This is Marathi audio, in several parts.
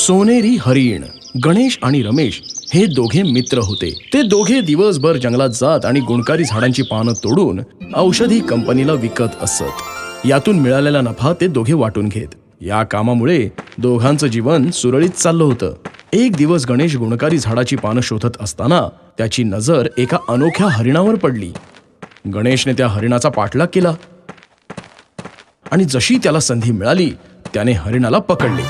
सोनेरी हरिण. गणेश आणि रमेश हे दोघे मित्र होते. ते दोघे दिवसभर जंगलात जात आणि गुणकारी झाडांची पानं तोडून औषधी कंपनीला विकत असत. यातून मिळालेला नफा ते दोघे वाटून घेत. या कामामुळे दोघांचं जीवन सुरळीत चाललं होतं. एक दिवस गणेश गुणकारी झाडाची पानं शोधत असताना त्याची नजर एका अनोख्या हरिणावर पडली. गणेशने त्या हरिणाचा पाठलाग केला आणि जशी त्याला संधी मिळाली त्याने हरिणाला पकडले.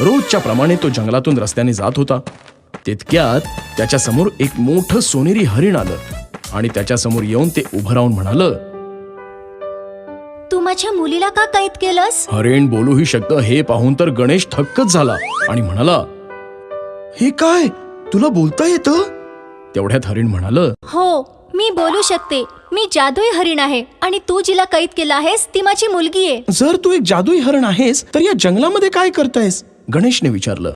रोजच्या प्रमाणे तो जंगलातून रस्त्याने जात होता. तितक्यात त्याच्या समोर एक मोठं सोनेरी हरिण आलं आणि त्याच्या समोर येऊन ते उभं राहून म्हणालं, तू माझ्या मुलीला का कैद केलंस? हरिण बोलूही शकतं हे पाहून तर गणेश थक्कच झाला आणि म्हणाला, हे काय, तुला बोलता येतं? तेवढ्यात हरिण म्हणालं, हो, मी बोलू शकते. मी जादुई हरिण आहे आणि तू जिला कैद केला आहेस ती माझी मुलगी आहे. जर तू एक जादुई हरण आहेस तर या जंगलामध्ये काय करतायस? गणेशने विचारलं.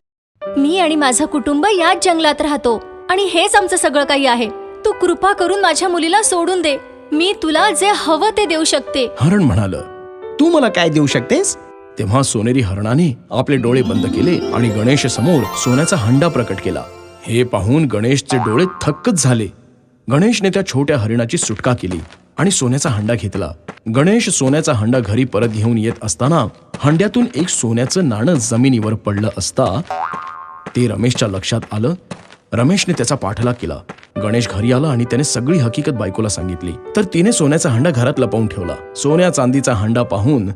मी आणि माझं कुटुंब याच जंगलात राहतो आणि हेच आमचं सगळं काही आहे. तू कृपा करून माझ्या मुलीला सोडून दे. मी तुला जे हवं ते देऊ शकते. हरण म्हणाल, तू मला काय देऊ शकतेस? तेव्हा सोनेरी हरणाने आपले डोळे बंद केले आणि गणेश समोर सोन्याचा हंडा प्रकट केला. हे पाहून गणेशचे डोळे थक्कच झाले. गणेशने त्या छोट्या हरिणाची सुटका केली आणि सोन्याचा हंडा घेतला. गणेश सोन्याचा हंडा घरी परत घेऊन येत असताना हंड्यातून एक सोन्याचं नाणं जमिनीवर पडलं असता ते रमेशच्या लक्षात आलं. रमेशने त्याचा पाठलाग केला. गणेश घरी आला आणि त्याने सगळी हकीकत बायकोला सांगितली. तर तिने सोन्याचा हंडा घरात लपवून ठेवला. सोन्या चांदीचा हंडा पाहून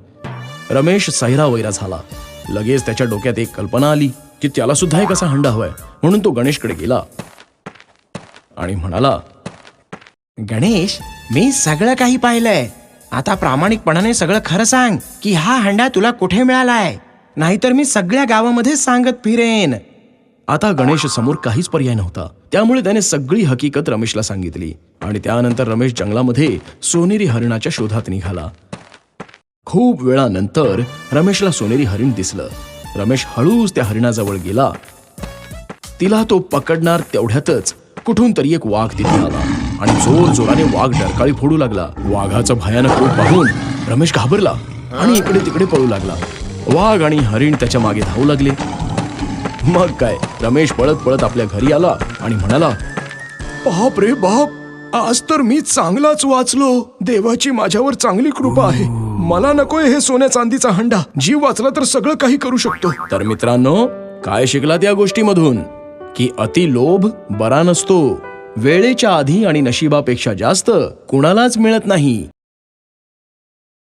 रमेश सैरावैरा झाला. लगेच त्याच्या डोक्यात एक कल्पना आली की त्याला सुद्धा एक असा हंडा हवाय. म्हणून तो गणेशकडे गेला आणि म्हणाला, गणेश, मी सगळं काही पाहिलंय. आता प्रामाणिकपणाने सगळं खरं सांग की हा हंडा तुला कुठे मिळालाय, नाहीतर मी सगळ्या गावामध्ये सांगत फिरेन. आता गणेश समोर काहीच पर्याय नव्हता. त्यामुळे त्याने सगळी हकीकत रमेशला सांगितली आणि त्यानंतर रमेश जंगलामध्ये सोनेरी हरिणाच्या शोधात निघाला. खूप वेळानंतर रमेशला सोनेरी हरिण दिसलं. रमेश हळूच त्या हरिणाजवळ गेला. तिला तो पकडणार तेवढ्यातच कुठून तरी एक वाघ तिथे आला आणि जोर जोराने वाघ डरकाळी फोडू लागला. वाघाचं भयानक रूप पाहून रमेश घाबरला आणि इकडे तिकडे पळू लागला. वाघ आणि हरिण त्याच्या मागे धावू लागले. मग काय, रमेश पळत पळत आपल्या घरी आला आणि म्हणाला, बाप रे बाप, आज तर मी चांगलाच वाचलो. देवाची माझ्यावर चांगली कृपा आहे. मला नकोय हे सोन्या चांदीचा हंडा. जीव वाचला तर सगळं काही करू शकतो. तर मित्रांनो, काय शिकलात या गोष्टीमधून? की अति लोभ बरा नसतो. वेळेच्या आधी आणि नशिबापेक्षा जास्त कुणालाच मिळत नाही.